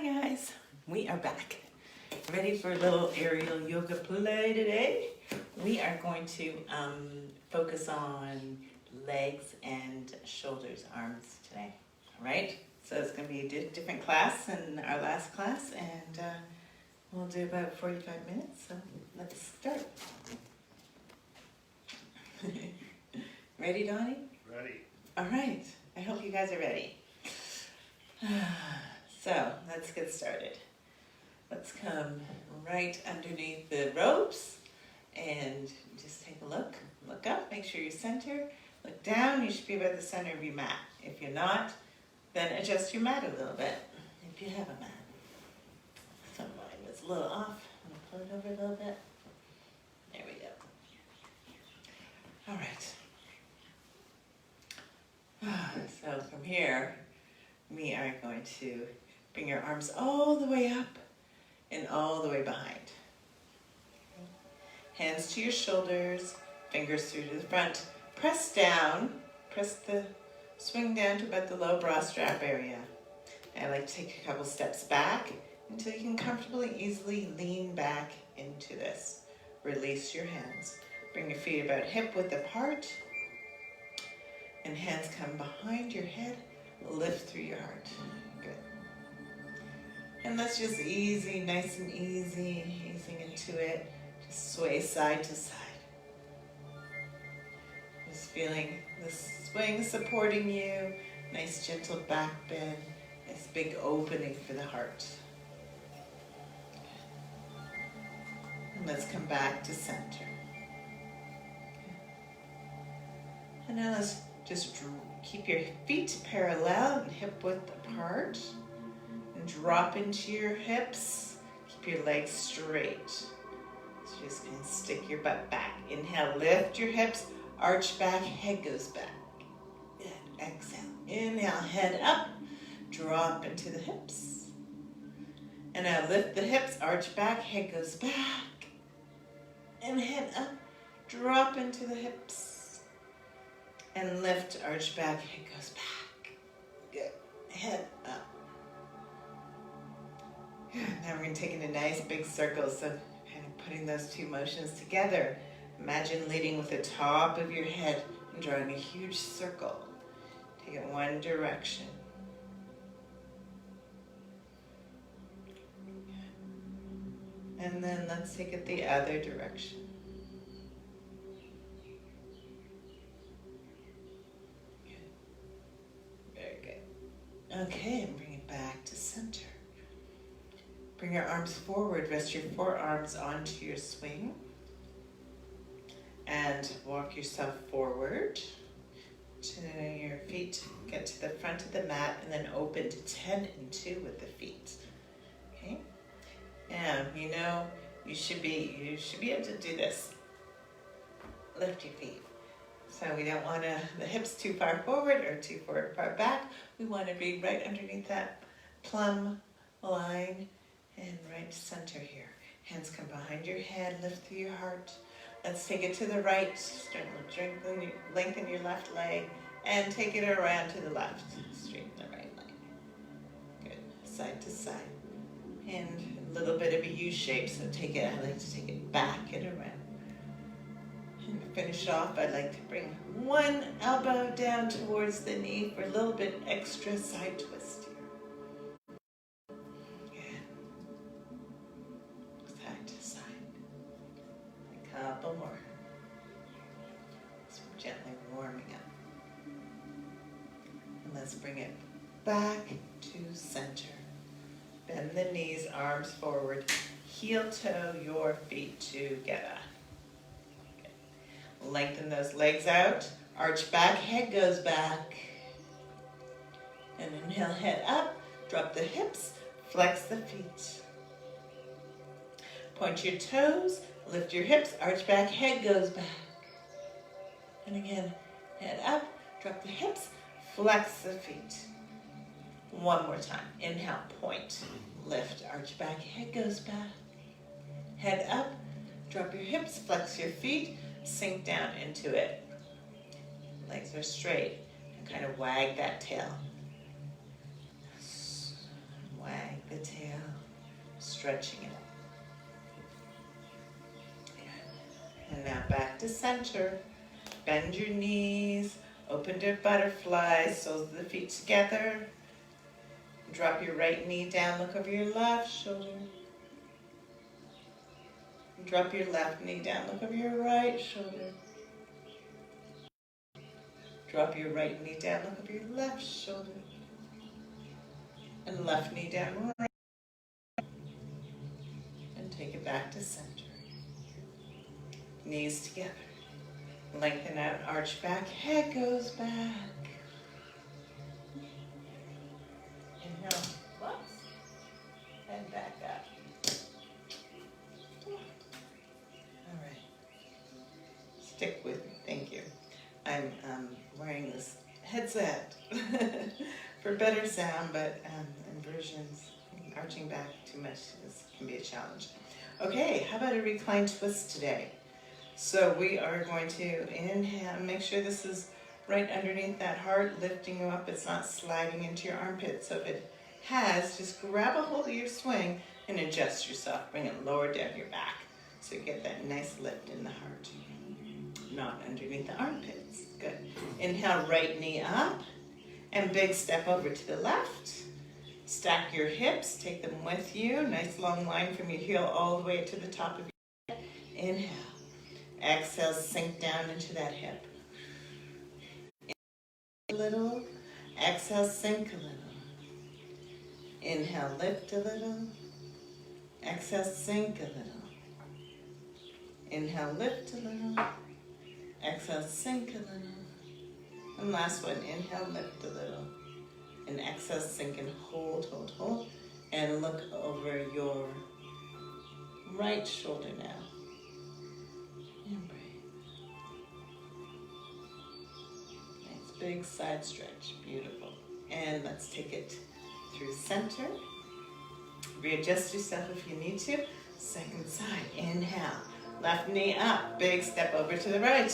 Hi guys, we are back. Ready for a little aerial yoga play today? We are going to focus on legs and shoulders, arms today. All right, so it's going to be a different class than our last class, and we'll do about 45 minutes, so let's start. Ready, Donnie? Ready. All right, I hope you guys are ready. So let's get started. Let's come right underneath the ropes and just take a look. Look up, make sure you're centered. Look down, you should be about the center of your mat. If you're not, then adjust your mat a little bit, if you have a mat. So mine was a little off. I'm gonna pull it over a little bit. There we go. All right. So from here, we are going to bring your arms all the way up and all the way behind. Hands to your shoulders, fingers through to the front. Press down, swing down to about the low bra strap area. I like to take a couple steps back until you can comfortably, easily lean back into this. Release your hands. Bring your feet about hip width apart. And hands come behind your head. Lift through your heart. Good. And let's just nice and easing into it. Just sway side to side. Just feeling the swing supporting you. Nice gentle back bend. Nice big opening for the heart. And let's come back to center. And now let's just keep your feet parallel and hip width apart. And drop into your hips. Keep your legs straight. So just kind of stick your butt back. Inhale, lift your hips, arch back, head goes back. Good. Exhale. Inhale, head up, drop into the hips. And now lift the hips, arch back, head goes back. And head up, drop into the hips. And lift, arch back, head goes back. Good. Head up. Good. Now we're going to take it in a nice big circle. So kind of putting those two motions together. Imagine leading with the top of your head and drawing a huge circle. Take it one direction. And then let's take it the other direction. Okay, and bring it back to center. Bring your arms forward, rest your forearms onto your swing. And walk yourself forward to your feet. Get to the front of the mat and then open to 10 and 2 with the feet. Okay? And you should be able to do this. Lift your feet. So we don't want the hips too far forward or too far back. We want to be right underneath that plumb line and right center here. Hands come behind your head, lift through your heart. Let's take it to the right, lengthen your left leg, and take it around to the left. Straighten the right leg. Good, side to side. And a little bit of a U shape, so I like to take it back and around. And to finish off, I'd like to bring one elbow down towards the knee for a little bit extra side twist here. Good. Side to side. A couple more. So we're gently warming up. And let's bring it back to center. Bend the knees, arms forward. Heel toe your feet together. Lengthen those legs out. Arch back, head goes back. And inhale, head up. Drop the hips, flex the feet. Point your toes, lift your hips, arch back, head goes back. And again, head up, drop the hips, flex the feet. One more time. Inhale, point, lift, arch back, head goes back. Head up, drop your hips, flex your feet, sink down into it. Legs are straight and kind of wag that tail. Wag the tail. stretching it. And now back to center. Bend your knees, open to butterfly, soles of the feet together. Drop your right knee down, look over your left shoulder. Drop your left knee down, look over your right shoulder. Drop your right knee down, look over your left shoulder. And left knee down, right. And take it back to center. Knees together. Lengthen out, arch back, head goes back. Inhale, whoops. And back up. All right. Stick with me, thank you. I'm wearing this headset for better sound, but inversions, arching back too much can be a challenge. Okay, how about a recline twist today? So we are going to inhale, make sure this is right underneath that heart, lifting you up. It's not sliding into your armpit. So if it has, just grab a hold of your swing and adjust yourself. Bring it lower down your back so you get that nice lift in the heart. Not underneath the armpits. Good. Inhale, right knee up and big step over to the left. Stack your hips, take them with you. Nice long line from your heel all the way to the top of your head. Inhale. Exhale, sink down into that hip. Inhale a little. Exhale, sink a little. Inhale, lift a little. Exhale, sink a little. Inhale, lift a little. Exhale, sink a little. And last one, inhale, lift a little. And exhale, sink and hold, hold, hold. And look over your right shoulder now. And breathe. Nice big side stretch, beautiful. And let's take it through center. Readjust yourself if you need to. Second side, inhale. Left knee up, big step over to the right.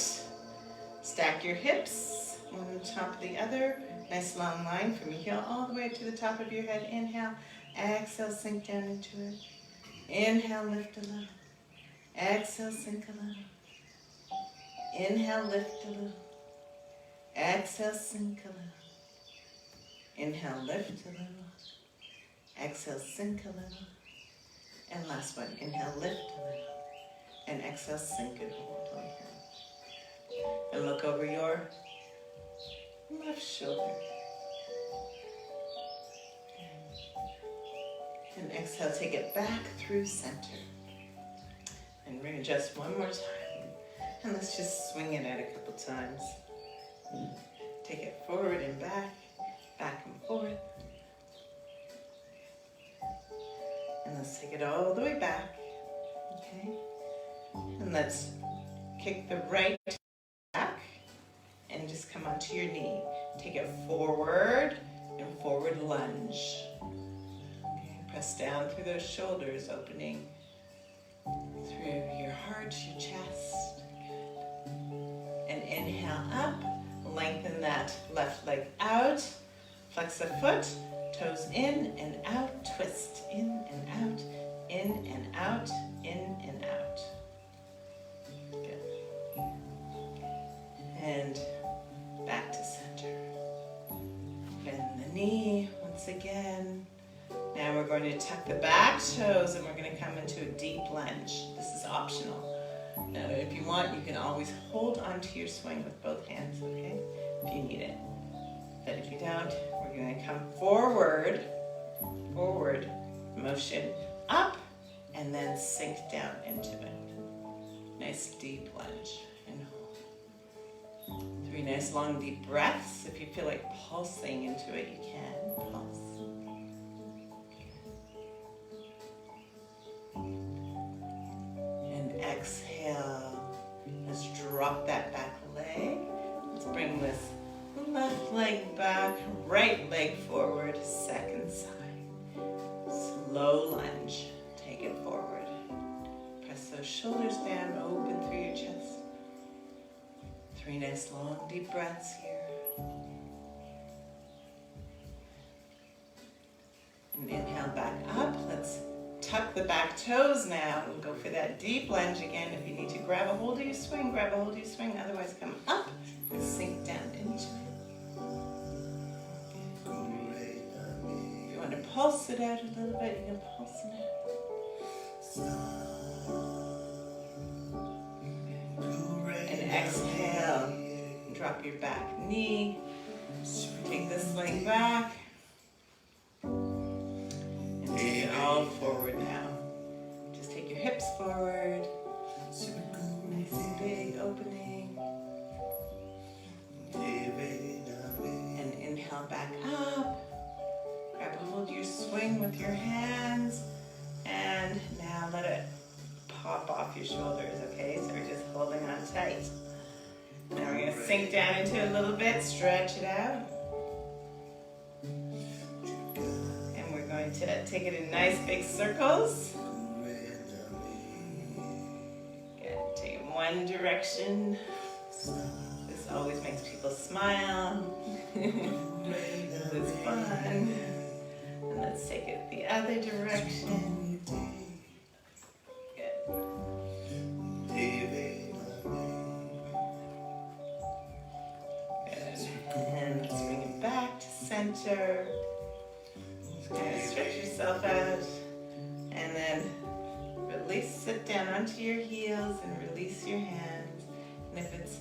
Stack your hips, one on top of the other. Nice long line from your heel all the way to the top of your head. Inhale, exhale, sink down into it. Inhale, lift a little. Exhale, sink a little. Inhale, lift a little. Exhale, sink a little. Inhale, lift a little. Exhale, sink a little. And last one, inhale, lift a little. And exhale, sink and hold on here. And look over your left shoulder. And exhale, take it back through center. And readjust one more time. And let's just swing it out a couple times. Take it forward and back and forth. And let's take it all the way back. Okay? And let's kick the right back and just come onto your knee. Take it forward and forward lunge. Okay, press down through those shoulders, opening through your heart, your chest. Good. And inhale up, lengthen that left leg out, flex the foot, toes in and out, twist in and out, in and out, in and out. Good. And back to center. Bend the knee once again. Now we're going to tuck the back toes and we're going to come into a deep lunge. This is optional. Now if you want, you can always hold onto your swing with both hands, okay? If you need it. But if you don't, we're going to come forward, motion up, and then sink down into it. Nice deep lunge and hold. 3 nice long deep breaths. If you feel like pulsing into it, you can pulse. And exhale. Let's drop that back leg. Let's bring this left leg back, right leg forward, second side. Slow lunge. Take it forward. Press those shoulders down, open through your chest. 3 nice long deep breaths here. And inhale back up. Let's tuck the back toes now and go for that deep lunge again. If you need to grab a hold of your swing, grab a hold of your swing. Otherwise, come up and sink down into it. If you want to pulse it out a little bit, you can pulse it out. And exhale. Drop your back knee. Take the sling back. And take it all forward now. Just take your hips forward. Nice big opening. And inhale back up. Grab a hold of your swing with your hands. And now let it pop off your shoulders, okay? So we're just holding on tight. Now we're going to sink down into it a little bit, stretch it out. And we're going to take it in nice big circles. Good. Take it one direction. This always makes people smile. It's fun. And let's take it the other direction. Good. And let's bring it back to center. Just kind of stretch yourself out. And then release, sit down onto your heels and release your hands. And if it's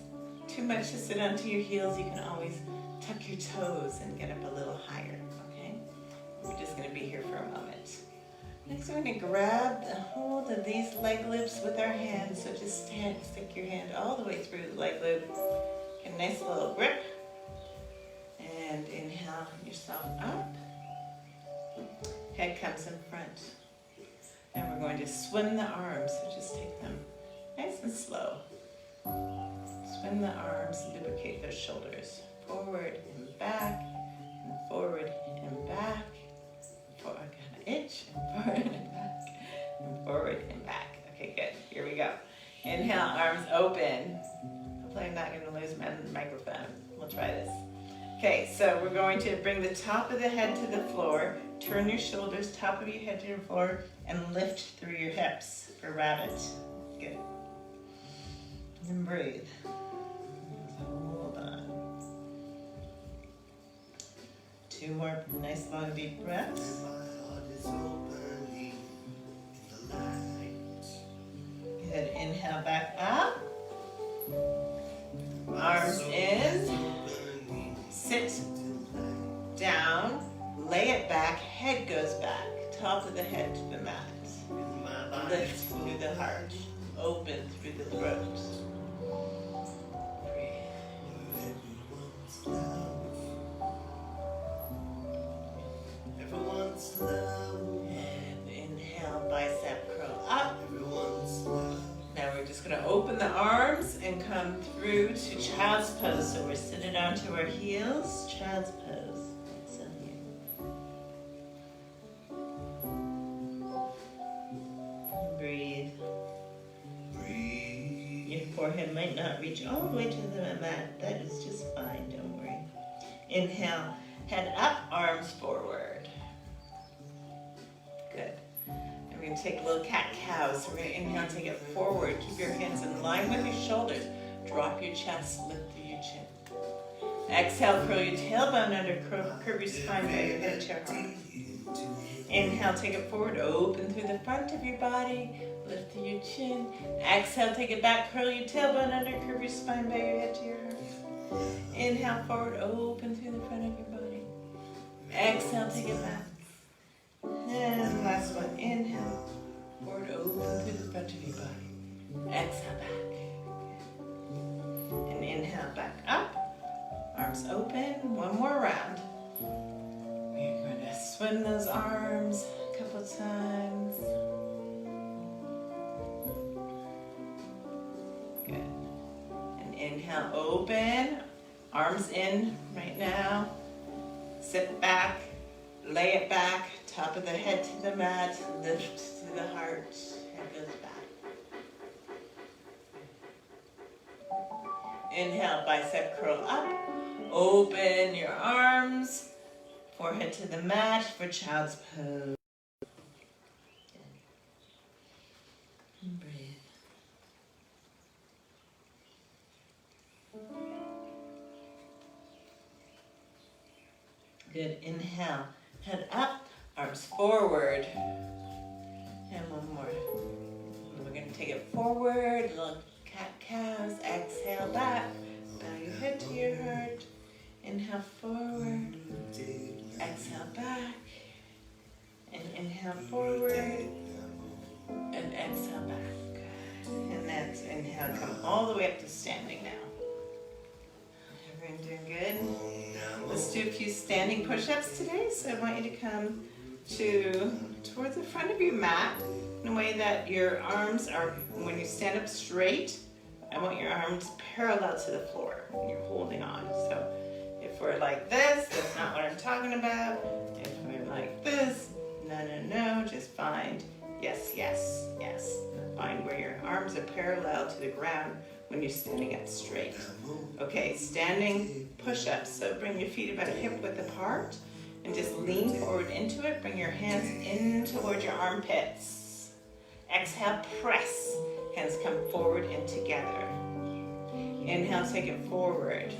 too much to sit onto your heels, you can always tuck your toes and get up a little higher, okay? We're just going to be here for a moment. Next, we're going to grab the hold of these leg loops with our hands. So just stick your hand all the way through the leg loop. Get a nice little grip. And inhale yourself up. Head comes in front. And we're going to swim the arms. So just take them nice and slow. Swim the arms, lubricate those shoulders. Forward and back, and forward and back. I got an itch. And forward and back, and forward and back. Okay, good. Here we go. Inhale, arms open. Hopefully I'm not going to lose my microphone. We'll try this. Okay, so we're going to bring the top of the head to the floor. Turn your shoulders, top of your head to your floor, and lift through your hips for rabbit. Good. And breathe. Hold on. 2 more nice long deep breaths. Good. Inhale back up. Arms in. Sit down. Lay it back. Head goes back. Top of the head to the mat. Lift through the heart. Open through the throat. And inhale, bicep curl up. Now we're just going to open the arms and come through to child's pose. So we're sitting onto our heels, child's pose. So here. Breathe. Your forehead might not reach all the way to the mat. That is just fine, don't worry. Inhale, head up, arms forward. Good. And we're going to take a little cat-cow. So we're going to inhale, take it forward. Keep your hands in line with your shoulders. Drop your chest, lift through your chin. Exhale, curl your tailbone under, curve your spine by your head to your heart. Inhale, take it forward, open through the front of your body, lift through your chin. Exhale, take it back, curl your tailbone under, curve your spine by your head to your heart. Inhale, forward, open through the front of your body. Exhale, take it back. And last one, inhale, forward, open through the front of your body. Exhale, back. And inhale, back up. Arms open, one more round. We're going to swim those arms a couple times. Good. And inhale, open. Arms in right now. Sit back, lay it back. Top of the head to the mat. Lift to the heart. Head goes back. Inhale, bicep curl up. Open your arms. Forehead to the mat for child's pose. inhale, head up, arms forward. And one more. We're going to take it forward, little cat-cows. Exhale back, bow your head to your heart. Inhale forward, exhale back, and inhale forward, and exhale back. And that's inhale, come all the way up to standing now. Everyone doing good? Let's do a few standing push-ups today. So I want you to come towards the front of your mat in a way that your arms are, when you stand up straight, I want your arms parallel to the floor and you're holding on. So if we're like this, that's not what I'm talking about. If we're like this, no, just find yes. Find where your arms are parallel to the ground when you're standing up straight. Okay, standing push-ups. So bring your feet about hip width apart and just lean forward into it. Bring your hands in towards your armpits. Exhale, press. Hands come forward and together. Inhale, take it forward.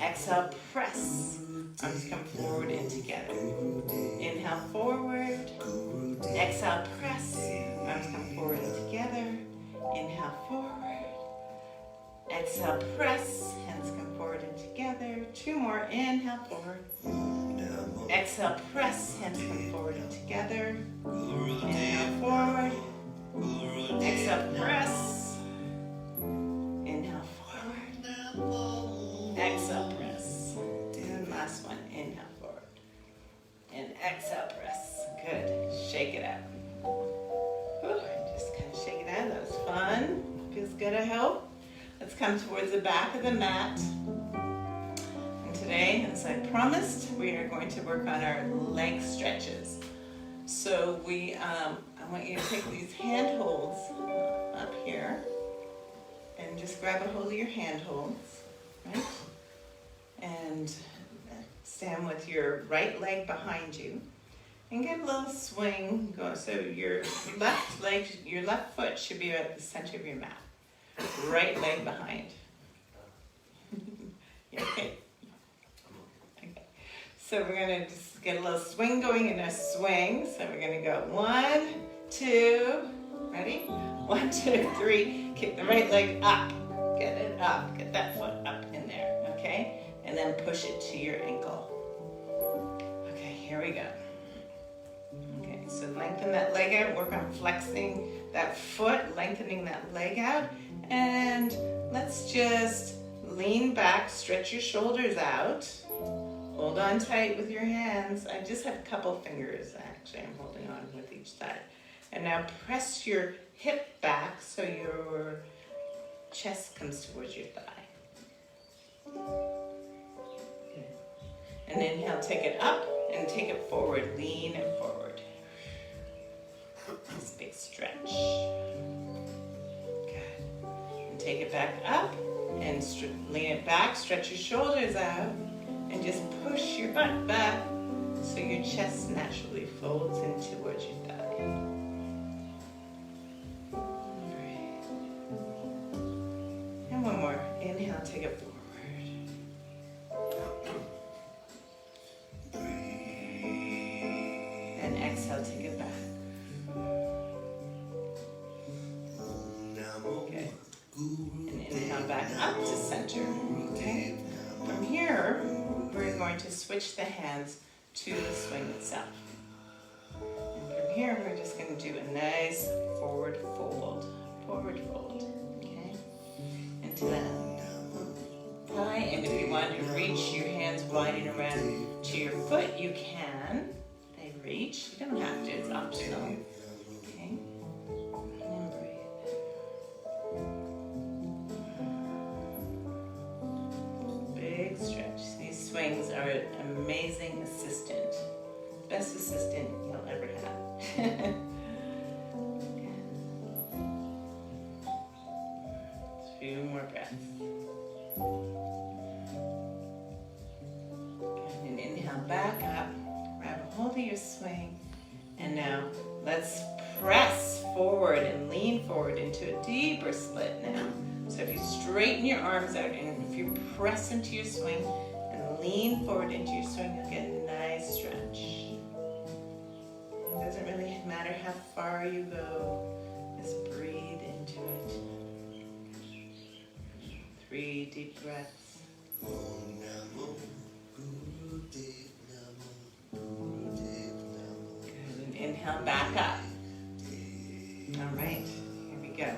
Exhale, press. Arms come forward and together. Inhale, forward. Exhale, press. Arms come forward and together. Inhale, forward. Exhale, press. Hands come forward and together. Two more. Inhale, forward. Exhale, press. Hands come forward and together. Inhale, forward. Exhale, press. Inhale, forward. Exhale, press. And last one. Inhale, forward. And exhale, press. Good. Shake it out. Whew. Just kind of shake it out. That was fun. Feels good, I hope. Let's come towards the back of the mat. And today, as I promised, we are going to work on our leg stretches. So I want you to take these hand holds up here and just grab a hold of your hand holds, right? And stand with your right leg behind you and get a little swing going. So your left foot should be at the center of your mat. Right leg behind. You okay? Okay. So we're going to just get a little swing going in a swing. So we're going to go 1, 2, ready? 1, 2, 3. Kick the right leg up. Get it up. Get that foot up in there, okay? And then push it to your ankle. Okay, here we go. Okay, so lengthen that leg out. Work on flexing that foot, lengthening that leg out. And let's just lean back, stretch your shoulders out. Hold on tight with your hands. I just have a couple fingers, actually. I'm holding on with each side. And now press your hip back so your chest comes towards your thigh. Good. And inhale, take it up and take it forward. Lean and forward. Nice big stretch. Take it back up and lean it back, stretch your shoulders out, and just push your butt back so your chest naturally folds in towards your thigh. Breathe. And one more. Inhale, take it forward. And exhale, take it back. Okay. And inhale back up to center. Okay. From here, we're going to switch the hands to the swing itself. And from here, we're just going to do a nice forward fold. Forward fold. Okay. Into that thigh. And if you want to reach your hands wide and around to your foot, you can. They reach. You don't have to. It's optional. Swings are an amazing assistant. Best assistant you'll ever have. A few more breaths. And inhale back up. Grab a hold of your swing. And now let's press forward and lean forward into a deeper split now. So if you straighten your arms out and if you press into your swing, lean forward into your swing. You'll get a nice stretch. It doesn't really matter how far you go. Just breathe into it. 3 deep breaths. Good, and inhale back up. All right, here we go.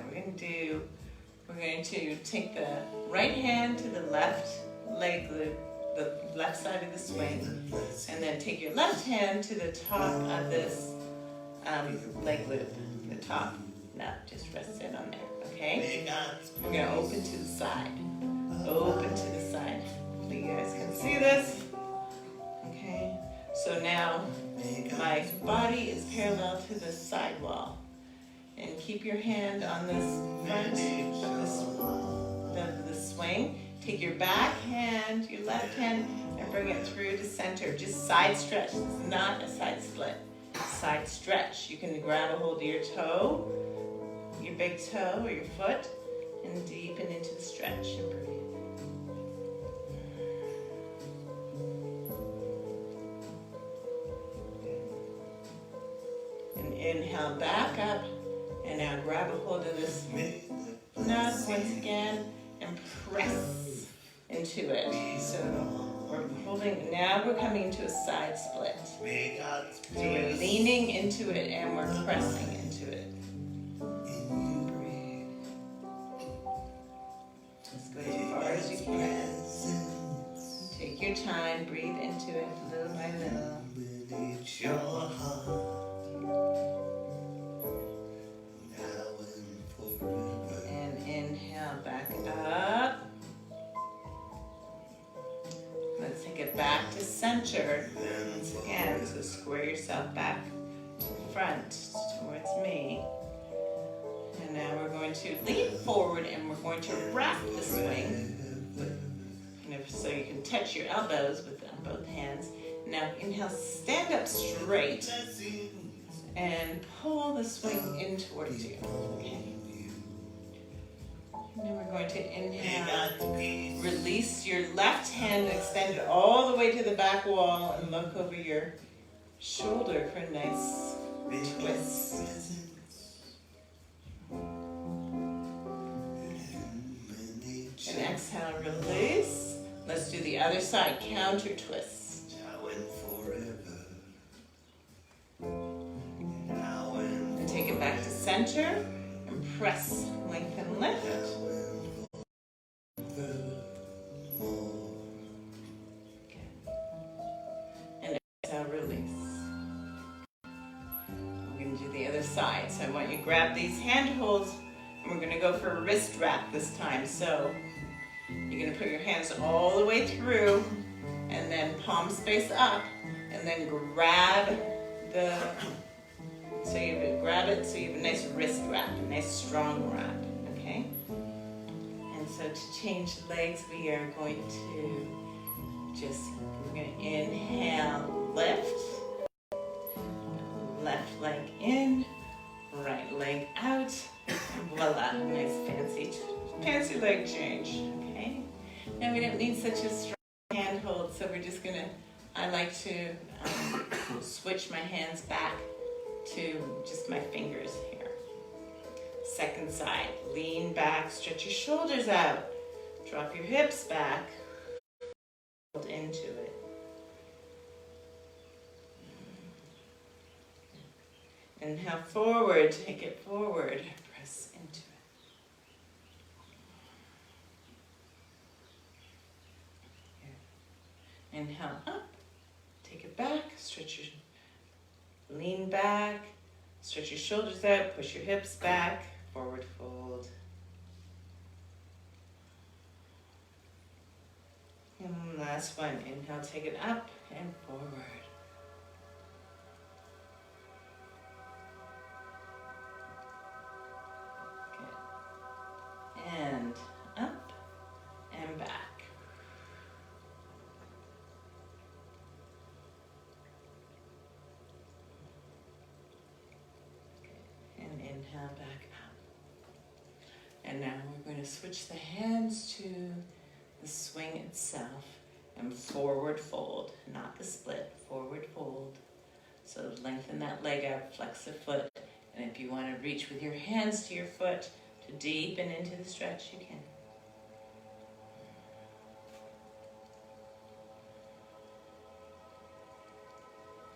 We're going to take the right hand to the left leg loop, the left side of the swing, and then take your left hand to the top of this leg loop, the top. Now, just rest it on there, okay? We're going to open to the side. Open to the side. So you guys can see this. Okay, so now my body is parallel to the side wall. And keep your hand on this front of the swing. Take your back hand, your left hand, and bring it through to center. Just side stretch. This is not a side split. Side stretch. You can grab a hold of your toe, your big toe or your foot, and deepen into the stretch and breathe. And inhale back up. And now grab a hold of this nut once again and press into it. So we're holding, now we're coming into a side split. So we're leaning into it and we're pressing into it. Breathe. Just go as far as you can. Take your time, breathe into it little by little. Let's take it back to center once again. So square yourself back to the front towards me. And now we're going to lean forward and we're going to wrap the swing. So you can touch your elbows with both hands. Now inhale, stand up straight and pull the swing in towards you. Okay. And then we're going to inhale, release your left hand, extend it all the way to the back wall and look over your shoulder for a nice twist. And exhale, release. Let's do the other side, counter twist. And take it back to center and press, lengthen, lift. Release. We're going to do the other side. So I want you to grab these handholds and we're going to go for a wrist wrap this time. So you're going to put your hands all the way through and then palm space up and then grab the, so you grab it so you have a nice wrist wrap, a nice strong wrap, okay? And so to change legs, we are going to we're going to inhale, lift, left leg in, right leg out, voila, nice fancy leg change, okay? Now we don't need such a strong handhold, so we're just going to, I like to switch my hands back to just my fingers here. Second side, lean back, stretch your shoulders out, drop your hips back, into it. Inhale forward, take it forward, press into it. Inhale up, take it back, lean back, stretch your shoulders out, push your hips back, forward fold. And last one, inhale, take it up and forward. Good. And up and back. Good. And inhale back up. And now we're going to switch the hands to the swing itself, and and forward fold, not the split, forward fold. So lengthen that leg out, flex the foot, and if you want to reach with your hands to your foot to deepen into the stretch, you can.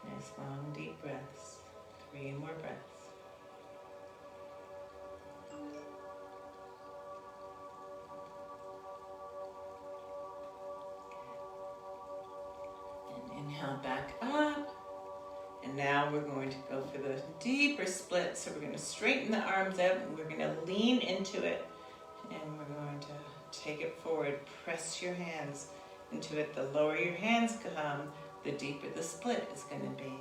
Nice long deep breaths, 3 more breaths. Inhale back up, and now we're going to go for the deeper split. So we're going to straighten the arms out, and we're going to lean into it, and we're going to take it forward. Press your hands into it. The lower your hands come, the deeper the split is going to be.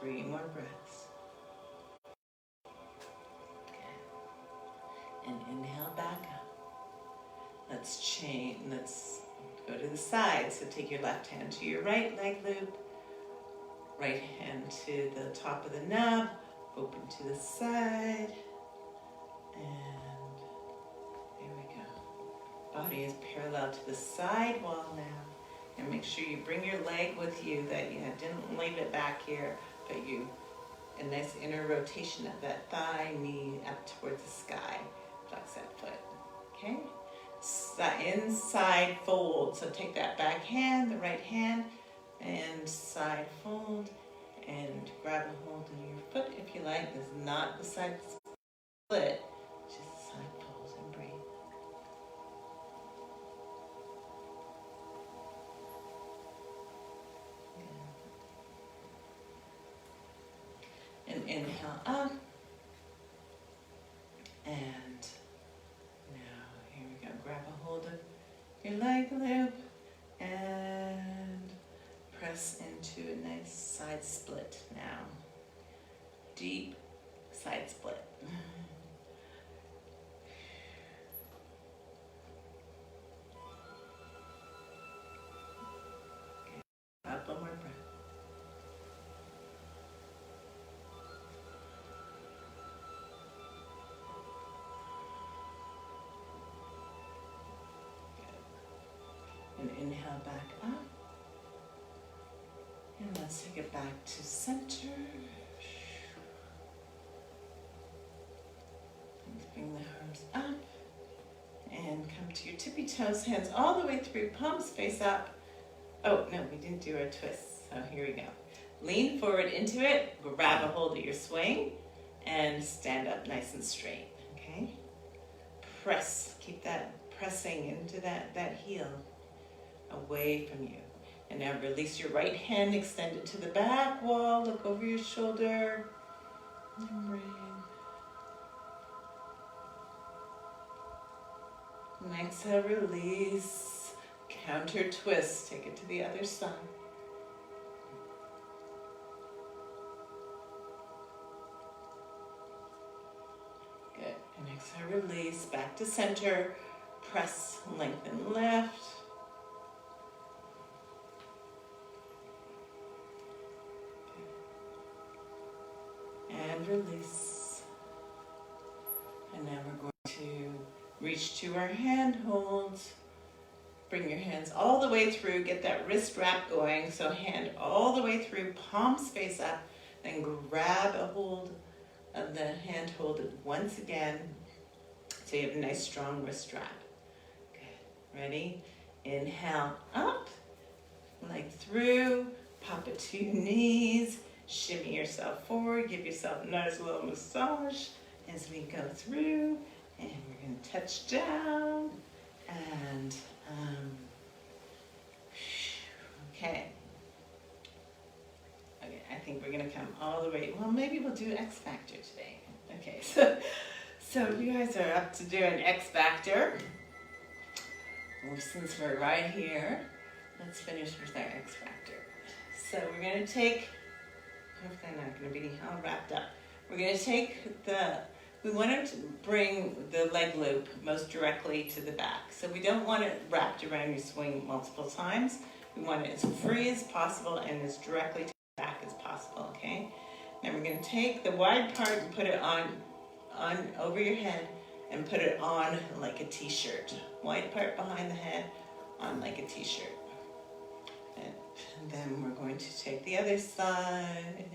Three more breaths. Okay. And inhale back up. Let's go to the side. So take your left hand to your right leg loop. Right hand to the top of the nub. Open to the side. And there we go. Body is parallel to the side wall now. And make sure you bring your leg with you, that you didn't leave it back here, but a nice inner rotation of that thigh, knee up towards the sky. Flex that foot, okay? Inside fold, so take that back hand, the right hand, and side fold, and grab a hold of your foot if you like. This is not the side split, just the side fold, and breathe. And inhale up, and now here we go. Grab a hold of your leg loop and press into a nice side split now. Deep side split. Okay. Up, one more breath. And inhale back up. And let's take it back to center. Let's bring the arms up. And come to your tippy toes, hands all the way through, palms face up. Oh, no, we didn't do our twist. So here we go. Lean forward into it, grab a hold of your swing, and stand up nice and straight, okay? Press, keep that pressing into that heel. Away from you. And now release your right hand, extend it to the back wall, look over your shoulder, and breathe. And exhale, release, counter twist, take it to the other side. Good, and exhale, release, back to center, press, lengthen left. And release. And now we're going to reach to our hand holds. Bring your hands all the way through. Get that wrist wrap going. So hand all the way through, palms face up. Then grab a hold of the hand hold once again. So you have a nice strong wrist wrap. Good. Ready? Inhale up. Leg through. Pop it to your knees. Shimmy yourself forward, give yourself a nice little massage as we go through, and we're going to touch down, and okay, I think we're going to come all the way, well, maybe we'll do X Factor today. Okay, so you guys are up to do an X Factor. Well, since we're right here, let's finish with our X Factor. So we're going to take, hopefully I'm not going to be all wrapped up. We're going to take the We want to bring the leg loop most directly to the back. So we don't want it wrapped around your swing multiple times. We want it as free as possible and as directly to the back as possible, okay? Now we're going to take the wide part and put it on over your head and put it on like a t-shirt. Wide part behind the head on like a t-shirt. And then we're going to take the other side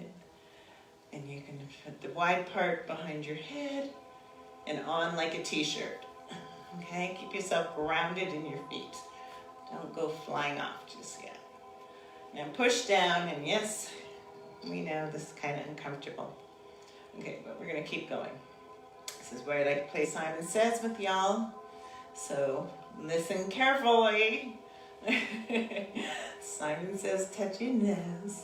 and you're going to put the wide part behind your head and on like a t-shirt. Okay, keep yourself grounded in your feet. Don't go flying off just yet. Now push down, and yes, we know this is kind of uncomfortable. Okay, but we're going to keep going. This is where I like to play Simon Says with y'all. So listen carefully. Simon says, touch your nose.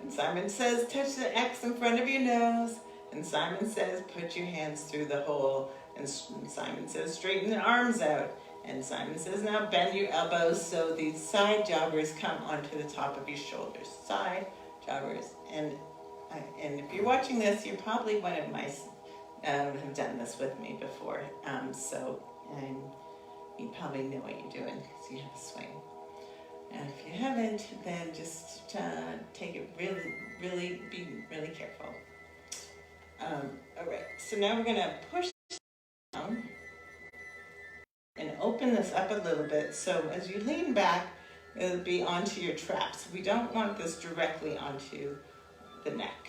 And Simon says, touch the X in front of your nose. And Simon says, put your hands through the hole. And Simon says, straighten the arms out. And Simon says, now bend your elbows so these side joggers come onto the top of your shoulders. Side joggers. And if you're watching this, you're probably one of my, have done this with me before. And you probably know what you're doing because you have a swing. And if you haven't, then just take it really, be really careful. All right, so now we're going to push down and open this up a little bit. So as you lean back, it'll be onto your traps. We don't want this directly onto the neck.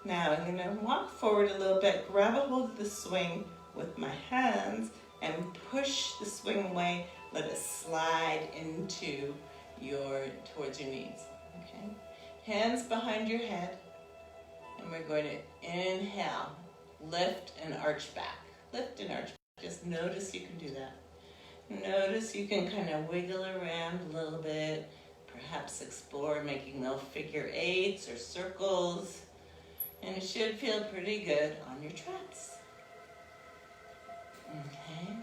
Now I'm going to walk forward a little bit, grab a hold of the swing with my hands and push the swing away. Let it slide into towards your knees. Okay, hands behind your head, and we're going to inhale, lift and arch back. Lift and arch back. Just notice you can do that. Notice you can kind of wiggle around a little bit, perhaps explore making little figure eights or circles, and it should feel pretty good on your traps. Okay.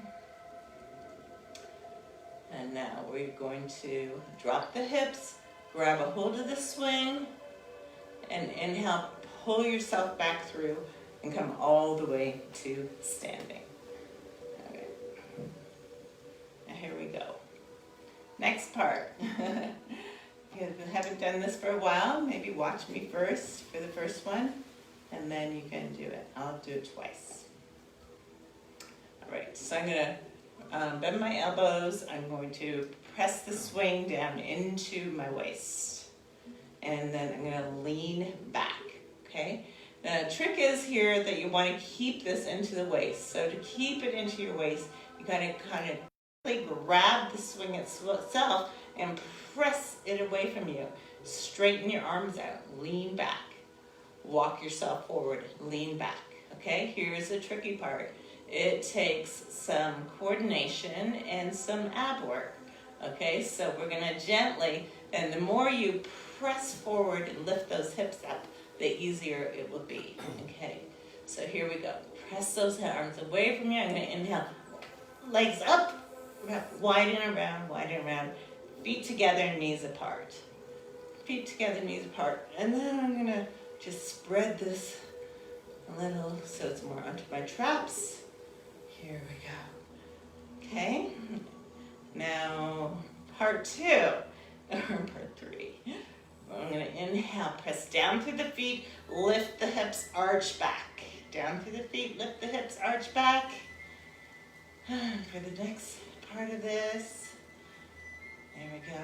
And now we're going to drop the hips, grab a hold of the swing, and inhale, pull yourself back through and come all the way to standing. Okay. Now here we go. Next part. If you haven't done this for a while, maybe watch me first for the first one, and then you can do it. I'll do it twice. All right, so I'm going to bend my elbows. I'm going to press the swing down into my waist. And then I'm going to lean back, okay? The trick is here that you want to keep this into the waist. So to keep it into your waist, you got to kind of grab the swing itself and press it away from you. Straighten your arms out, lean back. Walk yourself forward, lean back, okay? Here's the tricky part. It takes some coordination and some ab work, okay? So we're gonna gently, and the more you press forward and lift those hips up, the easier it will be, okay? So here we go. Press those arms away from you. I'm gonna inhale, legs up, widen around, feet together, knees apart. Feet together, knees apart. And then I'm gonna just spread this a little so it's more onto my traps. Here we go. Okay, now part two, or part three. I'm going to inhale, press down through the feet, lift the hips, arch back. Down through the feet, lift the hips, arch back. For the next part of this, there we go.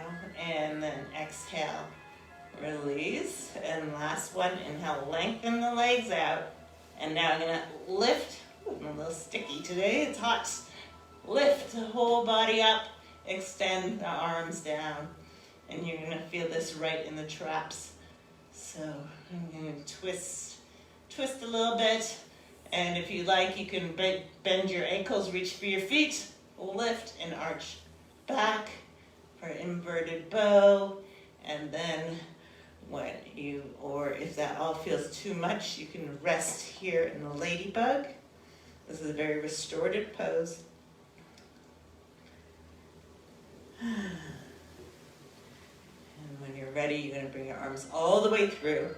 And then exhale, release. And last one, inhale, lengthen the legs out. And now I'm going to lift. I'm a little sticky today, it's hot. Lift the whole body up, extend the arms down, and you're gonna feel this right in the traps. So I'm gonna twist a little bit, and if you like, you can bend your ankles, reach for your feet, lift and arch back for inverted bow, and then if that all feels too much, you can rest here in the ladybug. This is a very restorative pose. And when you're ready, you're going to bring your arms all the way through.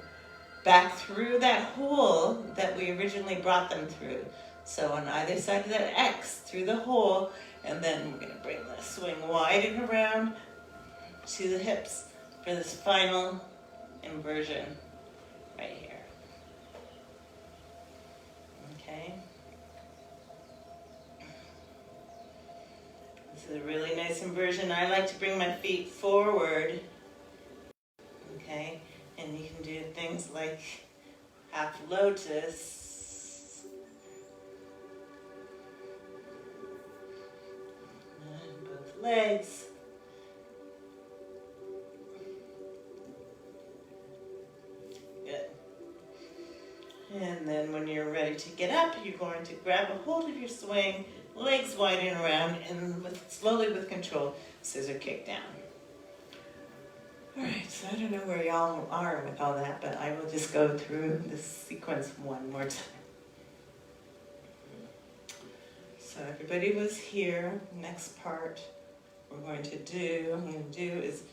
back through that hole that we originally brought them through. So on either side of that X, through the hole, and then we're gonna bring the swing wide and around to the hips for this final inversion right here. Okay. This is a really nice inversion. I like to bring my feet forward. Okay, and you can do things like half lotus. And both legs. Good. And then when you're ready to get up, you're going to grab a hold of your swing, legs widen around, and slowly with control, scissor kick down. All right, so I don't know where y'all are with all that, but I will just go through this sequence one more time. So everybody was here. Next part I'm going to do is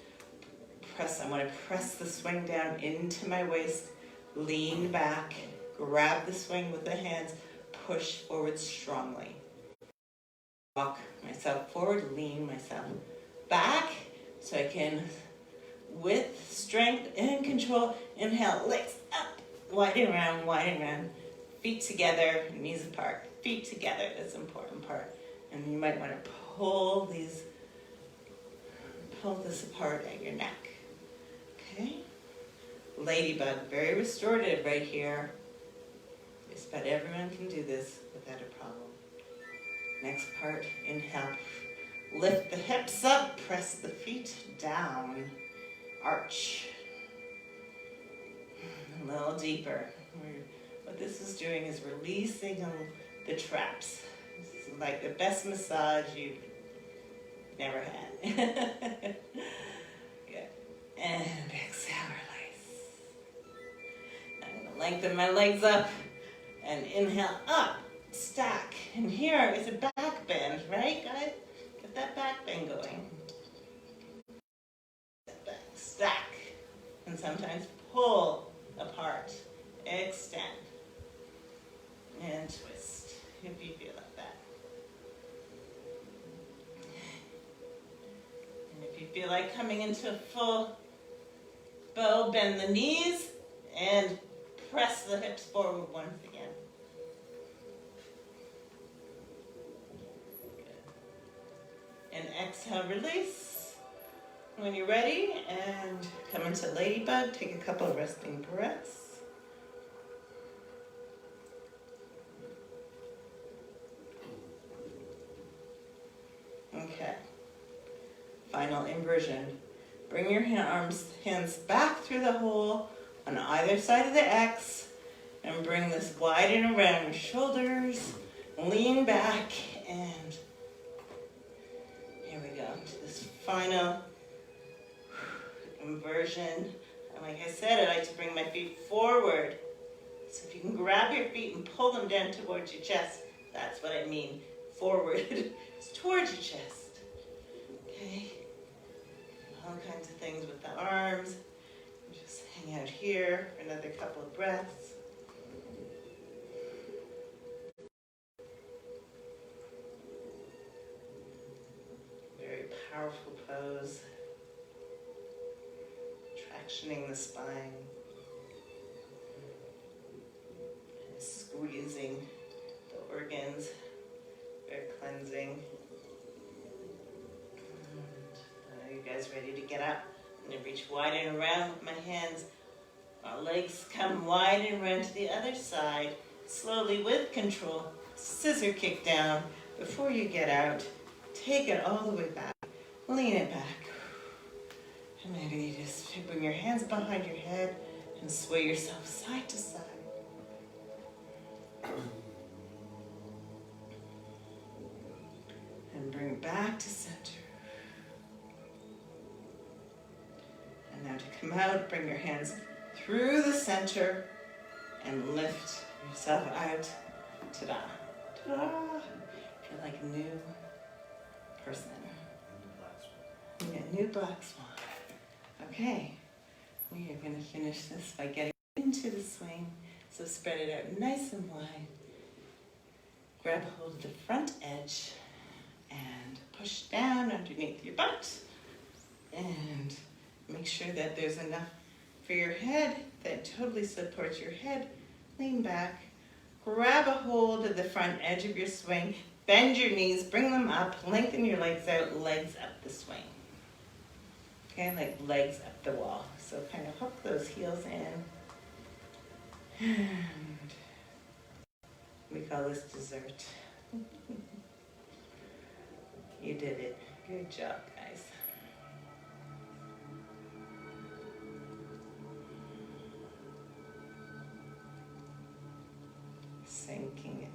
press. I want to press the swing down into my waist, lean back, grab the swing with the hands, push forward strongly. Walk myself forward, lean myself back so I can, with strength and control, inhale, legs up, widen around, feet together, knees apart, feet together, that's the important part. And you might want to pull this apart at your neck. Okay? Ladybug, very restorative right here. Just about everyone can do this without a problem. Next part, inhale, lift the hips up, press the feet down. Arch. A little deeper. What this is doing is releasing the traps. This is like the best massage you've never had. Good. And exhale, release. I'm going to lengthen my legs up and inhale up, stack. And here is a back bend, right, guys? Get that back bend going. Stack, and sometimes pull apart, extend, and twist, if you feel like that. And if you feel like coming into a full bow, bend the knees, and press the hips forward once again. Good. And exhale, release. When you're ready, and come into Ladybug, take a couple of resting breaths. Okay. Final inversion. Bring your hands back through the hole on either side of the X, and bring this wide and around your shoulders. Lean back, and here we go to this final inversion. And like I said, I like to bring my feet forward. So if you can grab your feet and pull them down towards your chest, that's what I mean. Forward. It's towards your chest. Okay? All kinds of things with the arms. Just hang out here for another couple of breaths. Very powerful pose. Tractioning the spine, squeezing the organs, very cleansing. And are you guys ready to get up? I'm going to reach wide and around with my hands. My legs come wide and around to the other side. Slowly, with control, scissor kick down. Before you get out, take it all the way back. Lean it back. And maybe you just bring your hands behind your head and sway yourself side to side. And bring back to center. And now to come out, bring your hands through the center and lift yourself out. Ta-da. Ta-da. Feel like a new person. Yeah, new black swan. Okay, we are going to finish this by getting into the swing. So spread it out nice and wide. Grab hold of the front edge and push down underneath your butt. And make sure that there's enough for your head that totally supports your head. Lean back. Grab a hold of the front edge of your swing. Bend your knees, bring them up, lengthen your legs out, legs up the swing. Okay, like legs up the wall. So kind of hook those heels in. And we call this dessert. You did it. Good job, guys. Sinking it.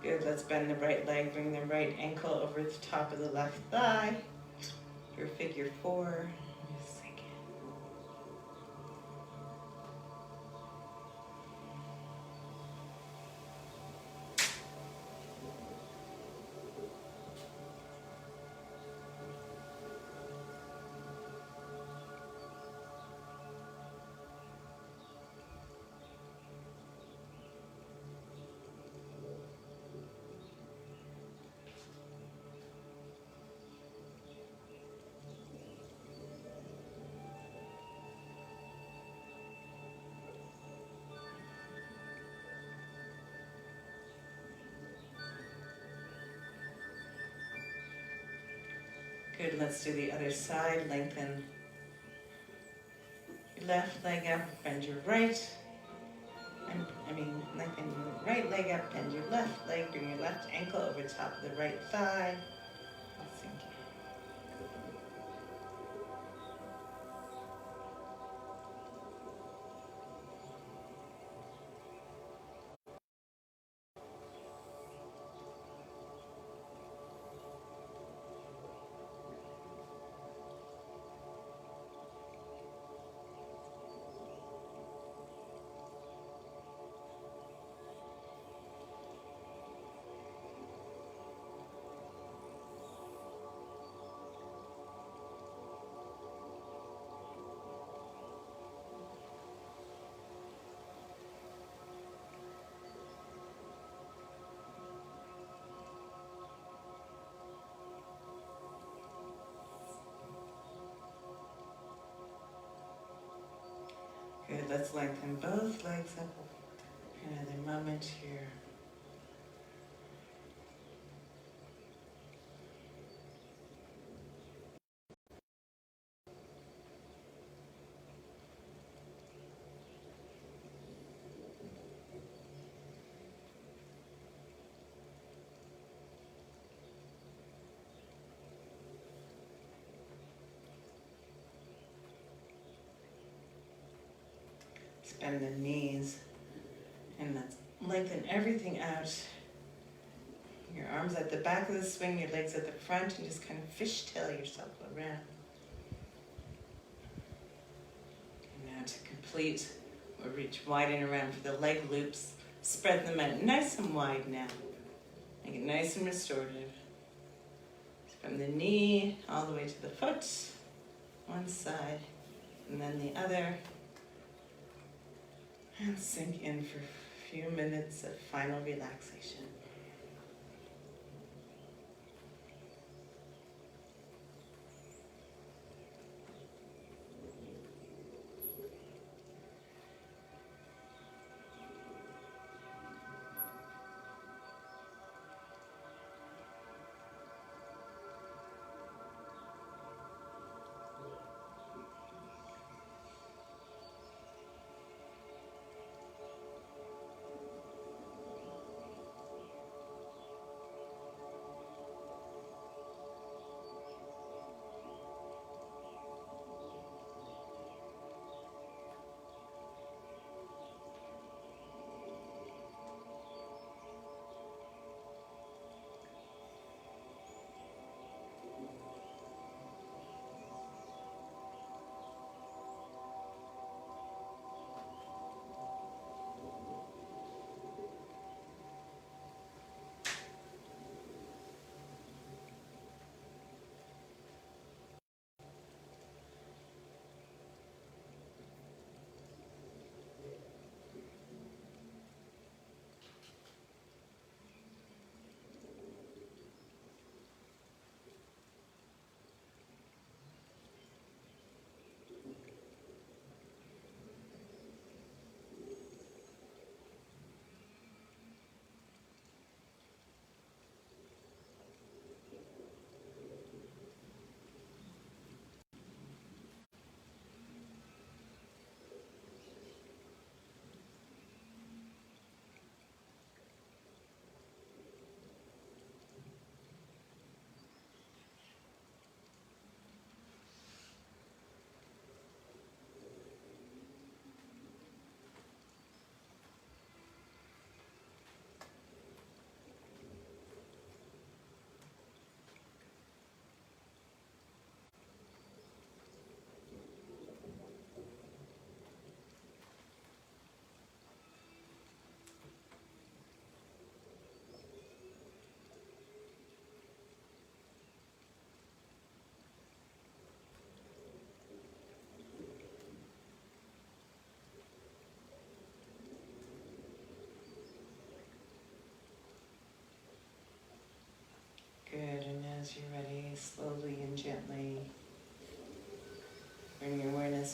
Good, let's bend the right leg, bring the right ankle over the top of the left thigh. Your figure four. Just sink in. Good, let's do the other side. Lengthen your left leg up, bend your right. Lengthen your right leg up, bend your left leg, bring your left ankle over top of the right thigh. Sink in. Good, let's lengthen both legs up. Another moment here. Bend the knees, and let's lengthen everything out. Your arms at the back of the swing, your legs at the front, and just kind of fishtail yourself around. And now to complete, we'll reach wide and around for the leg loops. Spread them out nice and wide now. Make it nice and restorative. From the knee all the way to the foot, one side, and then the other. And sink in for a few minutes of final relaxation.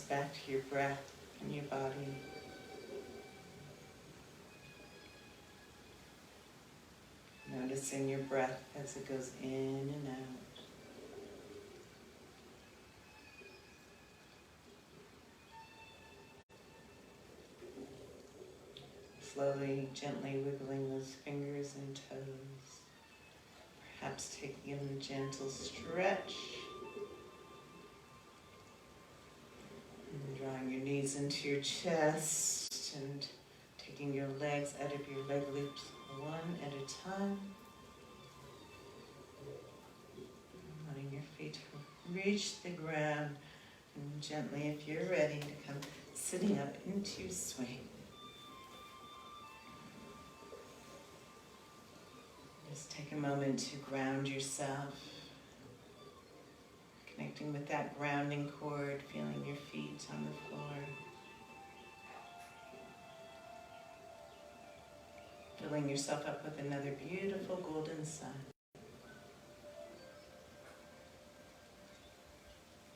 back to your breath and your body. Noticing your breath as it goes in and out. Slowly, gently wiggling those fingers and toes. Perhaps taking a gentle stretch. And drawing your knees into your chest and taking your legs out of your leg loops one at a time. Letting your feet reach the ground. And gently, if you're ready, to come sitting up into swing. Just take a moment to ground yourself. Connecting with that grounding cord, feeling your feet on the floor. Filling yourself up with another beautiful golden sun.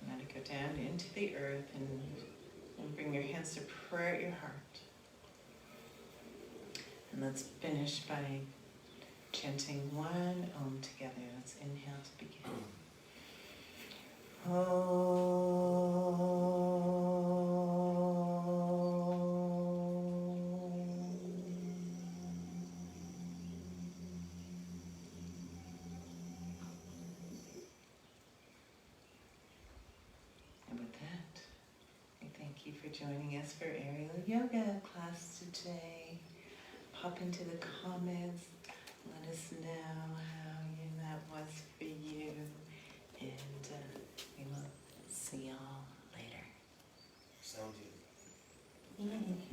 Now to go down into the earth and bring your hands to prayer at your heart. And let's finish by chanting one Om together. Let's inhale to begin. And with that, we thank you for joining us for aerial yoga class today. Pop into the comments. Let us know how that was for you. And we will see y'all later. Sounds good.